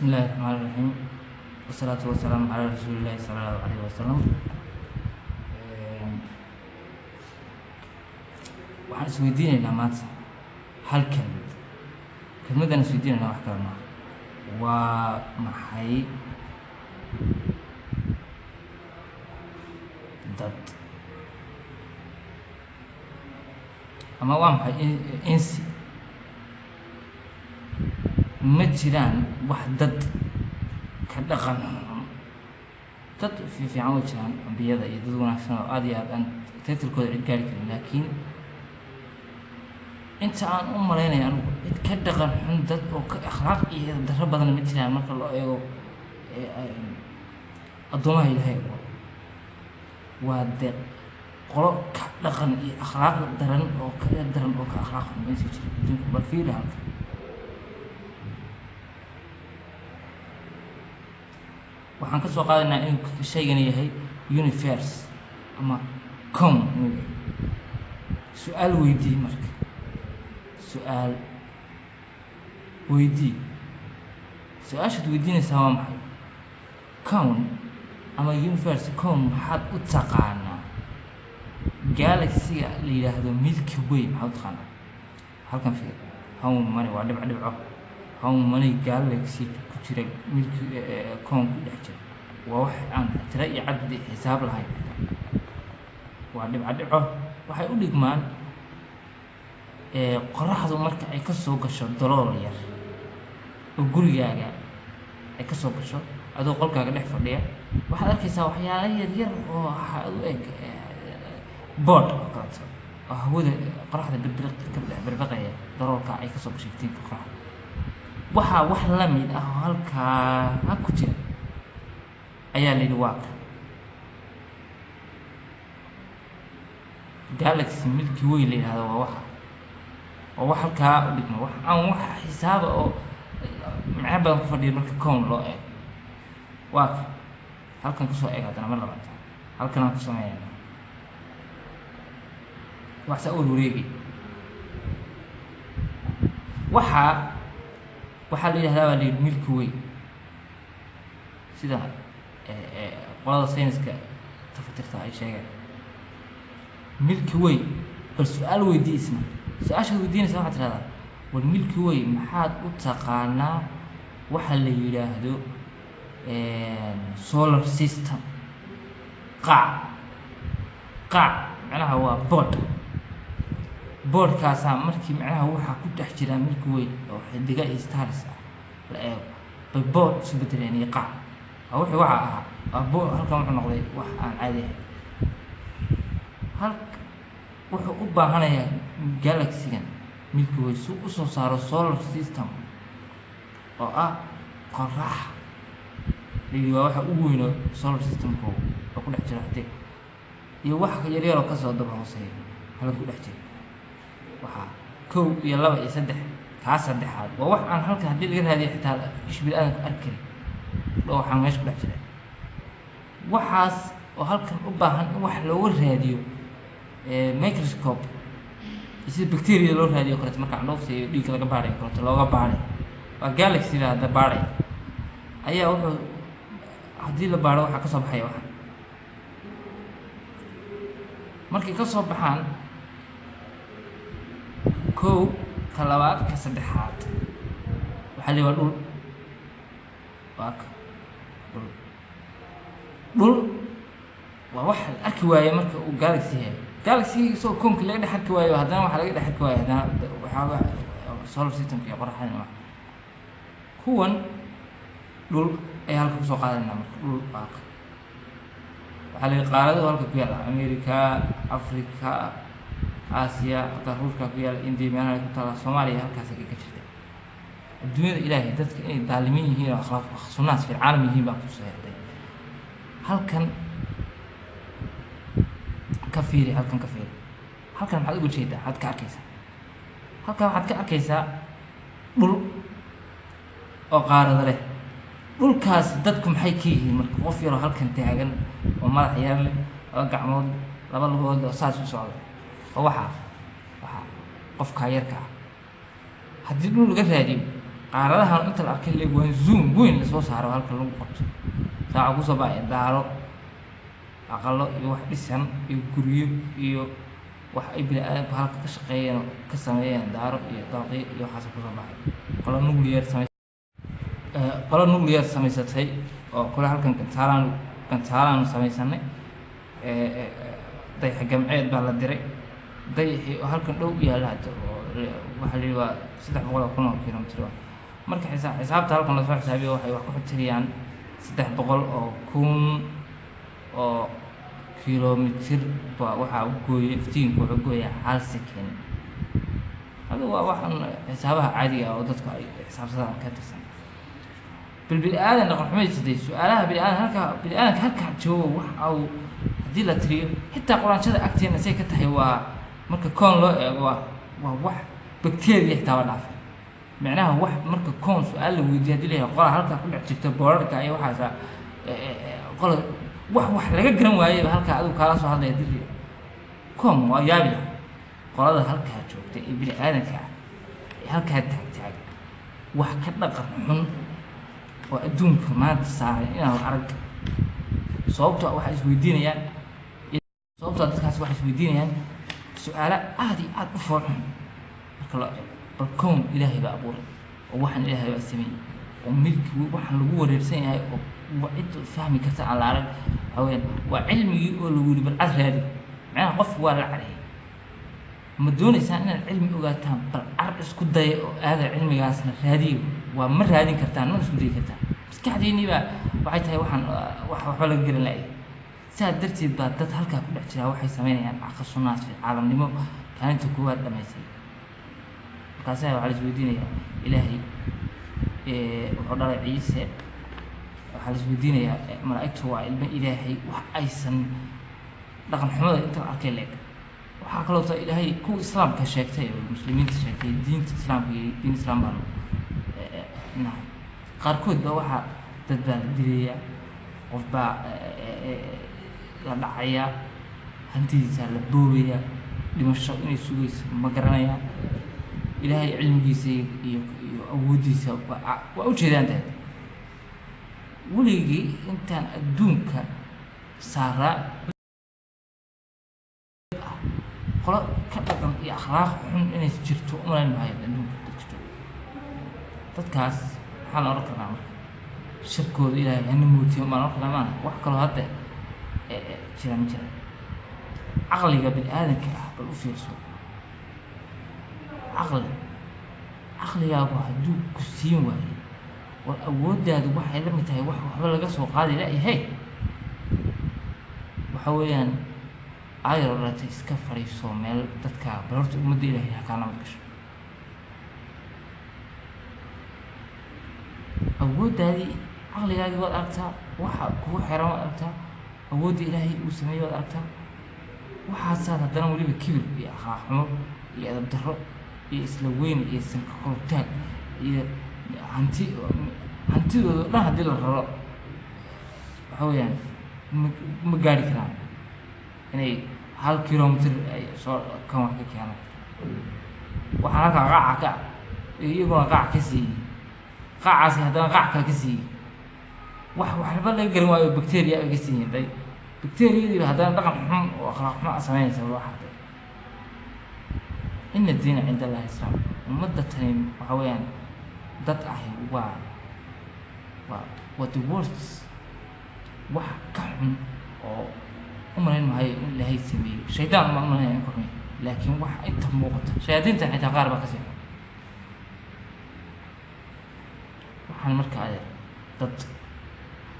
بسم الله الرحمن الرحيم والصلاة والسلام على رسول الله صلى الله عليه وسلم. waxaan isweydiinaynaa maanta hal kelmadaan isweydiinaynaa wax kale maaha, waa maxay dad ama waa maxay insi? ma jiraan wax dad ka dhaqan dad fiican oo jiraan ambiyada iyo dad wanaagsan oo aad iyo aad aan titilkooda cid gaari karin, laakiin inta aan u malaynaya anigu cid ka dhaqan xun dad oo ka akhlaaq iyo darro badan ma jiraan marka loo eego addoomaha ilaahay. waa dee qolo ka dhaqan iyo akhlaaq daran oo ka daran oo ka akhlaaq xun ma jiro adduunka. bal fiiri halka waxaan ka soo qaadanaynaa inuu shaygani yahay universe ama com. su-aal weydii marka, su-aal weydii. su-aashaad weydiinaysaa waa maxay? cown ama universe com maxaad u taqaanaa? galaxy-ga la yidhaahdo milky way maxaad u taqaanaa? halkan fiir, how many waa dhibco, how many galaxy ku jira milky com ku dhex jira. waa wax aan tiro iyo caddi xisaab lahayn, waa dhibco. waxay u dhigmaan qoraxdu marka ay ka soo gasho dalool yar oo gurigaaga ay ka soo gasho adoo qolkaaga dhex fadhiya, waxaad arkaysaa waxyaalo yaryar oo waxaad u eg bood oo kaleeto oo hawada qoraxda birbirqaya daloolka ay ka soo gashay iftiinka qoraxda. waxaa wax la mid ah oo halkaa ku jira ayaa la yidhi waa ka galaxy milky way la yidhahdo. waa waxa oo wax halkaa u dhigma, wax aan wax xisaaba oo macno badan ku fadhiya marka cown loo eego. waa ka halkan kusoo eeg haddana mar labaad, halkan aan ku sameeyana wax saa u wareegi. waxaa la yidhahdaa waa la yidhi milky way, sida qolada sayniska tafatirta ay sheegeen milky way. bal su-aal weydii isna. su-aashaad weydiinaysa waxaad tirahdaa war milky way maxaad u taqaanaa waxa la yidhaahdo solar system? qaac macnaha waa boodhkaasaa markii macnaha waxaa ku dhex jira milky way oo xidiga iyo stars ah la eego bay boodh isu bedeleen iyo qaac. wixii waxa ahaa halkan wuxuu noqday wax aan caadi ahayn. wuxuu u baahanayaa galaxy-gan milky way si u soo saaro solar system oo ah qorax layidhi waa waxa ugu weyno solar systemku oo ku dhex jira xidig iyo wax yaryar oo kasoo daba hooseeya halka ku dhex jira. waxaa 1 iyo 2 iyo 3 kaa saddexaad waa wax aan halkan haddii laga raadiyo xitaa ishbil aadan ku arki karin oo waxaan meesha ku dhex jira. waxaas oo halkan u baahan in wax looga raadiyo microscope sida bacteria loo raadiyo kaleeto marka candhoofta iyo dhiigga laga baarayo kaleeto looga baaray. waa galaxy-da hadda baaray ayaa wuxuu haddii la baaro waxaa ka soo baxaya waxa markay ka soo baxaan 1 ka 2 ka 3 waxaa la waa dhul. waa ka dhul waa wax la arki waaye marka uu galaxy yahay. galaxy isagoo koonka laga dhex arki waayo haddana waxaa laga dhex arki waayo haddana waxaa solar systemka iyo qoraxda kuwan dhul ay halka kusoo qaadanaa marka dhul. waa ka waxaa la yidhi qaaradu halka ku yaalla america, africa, aasiya, hataa ruushka ku yaalla, indiya meelaha ku taala, soomaaliya halkaas ka jirta. adduunyada ilaahay dadka inay daalimiin yihiin oo akhlaaq sunnaas fil caalam yihiin baa kusoo hertay. halkan ka fiiri, halkan ka fiiri. halkan maxaad uga jeedaa? waxaad ka arkaysaa halkan waxaad ka arkaysaa dhul oo qaarada leh. dhulkaas dadku maxay ka yihiin marka? qof yaroo halkan taagan oo madax yar leh, 2 gacmood 2 lugood oo saas u socda oo waxaa qofkaa yarka ah haddii dhul laga raadiyo qaaradahan inta la arkay leeg waa zoom weyn la soo saaro halka lagu qabto saaca ku soo baxay daaro aqalo iyo wax dhisan iyo guryo iyo wax ay bini'aadamku halka ka shaqeeyeen oo ka sameeyeen daaro iyo dabaqyo iyo waxaas ku soo baxay qolo nuclear samaysatay oo kale halkan gantaalaan samaysanay dayax gamceed baa la diray dayaxii oo halkan dhow yaala hadda oo waxa la yidhi waa 300 kun oo kilomitir marka xisaabta halkan lasoo xisaabiyo waxay wax ku xiriyaan 300 oo kun oo kilomitir waxa uu gooyay iftiinku wuxuu gooyaa hal second hada waa waxan xisaabaha caadiga ah oo dadku ay xisaabsadaan ka tirsan بالبني نقول حميد سدي سؤالها بني آدم هلك جوا أو دي لا تري حتى قرآن شذا أكتر نسيك تحي مرك كون لا وح بكتير يحتوى العفو معناها وح مرك كون سؤال ويدي ليه قرآن هلك كل تكتب بورك أي واحد قال وح لقى جرم وياه هلك أدو كلاس هذا يدري كون ويابي قرآن هلك هجوك بني آدم هلك هتحتاج وح كذا قرآن وأدونك ما تساعد إن العرق صوبته واحد يسويدين صوبته تكاس واحد يسويدين سؤال عادي أفرح بالكون إلهي بأبور ووحن إلهي بأسمين وملك ووحن لجوه رسين هاي وعد فهمي كتير على العرق أوين وعلمي يقول بالعرض هذه معناه قف ولا عليه مدون إنسان العلم وقتها بالعرض اسكت ضيق هذا العلم جالسنا هذه ومر هذه كرتان ما اسكت ضيق كرتان بس كعديني بقى وعيتها وحول الجيران لاقي ساعة درتي بدت هلك كل احترا وحي سمينا يعني أقصى الناس في العالم نمو كانت قوات لما يصير قاسها وعلى سويدين يا إلهي وحضر عيسى وعلى سويدين يا ملائكته وعلم إلهي وحيسن رقم حمد أنت أكل لك waxaa kaloo taa ilaahay ku islaamka sheegtay oo muslimiinta sheegtay diinta islaamka iyo diin islaam baa qaarkood baa waxaa dad baa dilaya qof baa la dhacaya hantidiisa la boobaya dhimasho inay sugayso ma garanaya ilaahay cilmigiisa iyo awoodiisa waa u jeedaan dad weligii intaan adduunka saaraa قل كذا يا أخلاق إن سجرتوا أمرا ما يبدون تكتوا تذكاس حال أركض عمر شركوا إلى أن موتي وما أركض معنا وحكوا هذا جرام عقلي قبل آدم كأحبل وفيرسو عقلي يا أبو هدو كسيم وعي والأود هذا واحد لم يتهي وحول قصو قادي لا هي وحويان ayro raatay iska fariiso meel dadka barorta umada Ilaahay ha kana gasho awoodadi aqligaagi wad aragtaa waxa kugu xiran wad aragtaa awoodda Ilaahay uu sameeyo wad aragtaa waxa saad hadana waliba kibir iyo akhlaaqmo iyo adab darro iyo isla weyn iyo sanka qortaag iyo hantidooda dhan hadii la raro waxa weeyaan ma gaari karaan inay hal kilomitir ay soo kan wax ka keenay waxaan halka qaaca ka iyagoo qaac ka siiyay qaacaasi haddana qaac ka siiyay waxba laga garan waayo bacteria ay ka siiyay bacteria haddana dhaqan xun oo akhlaaq xun sameynaysa waxa in diin cinda Allah islaam ummadda tan waxa weeyaan dad ah waa the worst wax ka xun oo umreen ma hay in la haysiiyo shaydaan ma umreen in kornay laakiin wax inta muuqata shayaadiinta xitaa qaar ba ka sii waxaan markaa dad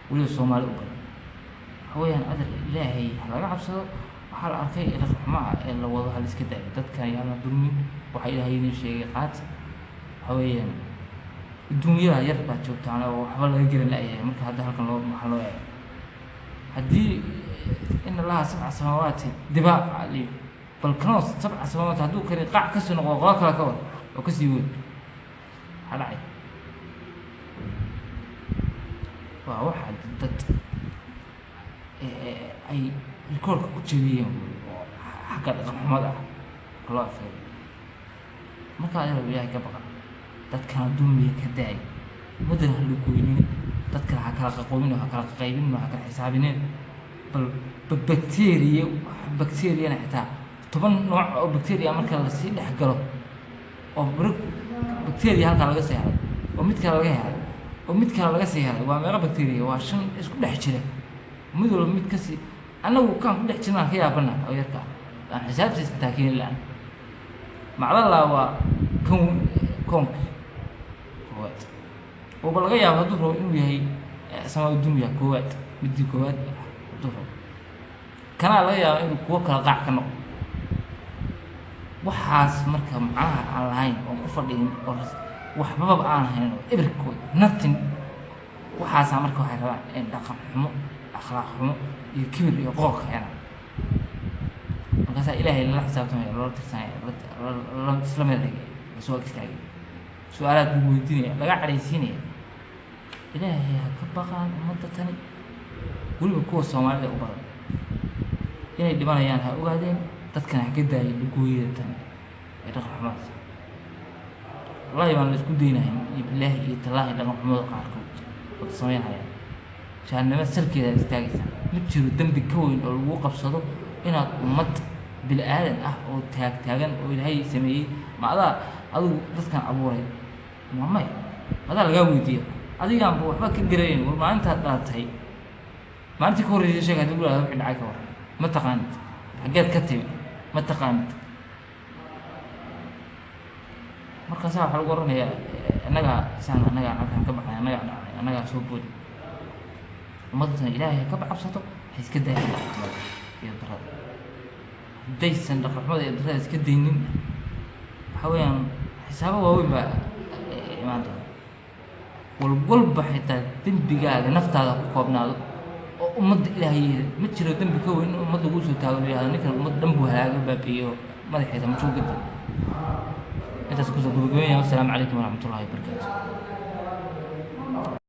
wali Soomaali u badan haween adar Ilaahay laga cabsado waxa la arkay in raxmaha ee la wado hal iska day dadka yaana dulmin waxa Ilaahay inuu sheegay qaad haween dunyada yar baa joogtaan oo waxba laga garan laayahay marka hadda halkan loo waxa loo yahay hadii إن الله 7 سماوات دباء عليه بالكنوس 7 سماوات هدوك كان قاع كسر نقاق لا كور وكسيون على عين واحد ضد أي الكل كتير حكى رقم حماده خلاص ما كان يرى وياه كبقى dadkana dulmiga ka daay ummadana ha la goynin dadka ha kala qaqoobin ha kala qaybin ha kala xisaabinin bal bacteria xitaa 10 nooc oo bacteria marka la sii dhex galo oo bacteria halka laga sii helay oo mid kale laga helay oo mid kale laga sii helay waa meelo bacteria waa 5 isku dhex jira mid walba mid kasi anagu kan ku dhex jirnaa ka yaabana oo yarka aan xisaabtiisa taakin laan macdala waa kon oo laga yaabo haduu rabo inuu yahay sama dunya koowaad midii koowaad haduu kana laga yaabo inuu kuwa kala qaac ka noqdo waxaas marka macnaha aan lahayn oo ku fadhiin oo waxba aan lahayn oo everkood nothing waxaas marka waxay rabaan in dhaqan xumo akhlaaq xumo iyo kibir iyo qooq yana markaas ilaahay la xisaabtamay loo tirsanay la islaamay soo istaagay su'aalaad buu weydiinaya laga careysiinaya ilaahay ka baqaan ummadda tani waliba kuwa Soomaalida u badan inay dhimanayaan ha ogaadeen dadkana ka daayay lugooyada tan ee dhaqan xumaad wallahi baan la isku deynahay billahi iyo tallaahi dhaqan xumada qaarkood oo sameeyay jaanaba salkeeda istaagaysa mid jiro dambi ka weyn oo lagu qabsado inaad ummad bil aadan ah oo taagan oo ilaahay sameeyay maada adigu dadkan abuuray mamay hada laga weydiiyo adigaan buu waxba ka gareeyay war maalinta dhaatay maalintii ka horreysay sheegay dad walaal wixii dhacay ka war ma taqaanid xageed ka timi ma taqaanid markaas waxa lagu oranayaa anaga halkan ka baxay anaga soo boodi ummadda ilaahay ka cabsato hay iska daayay iyo darada daysan dhaqamada iyo darada iska deynin waxa weeyaan xisaabo waaweyn baa imaan doona walba xitaa dembigaaga naftaada ku koobnaado oo ummadda ilaahay ma jiro dembi ka weyn ummadda ugu soo taagan yahay ninkan ummadda dhan buu halaaga baabiyo madaxiisa ma soo gudbo intaas ku soo gudbiyay. Assalaamu calaykum waraxmatullaahi wabarakaatuh.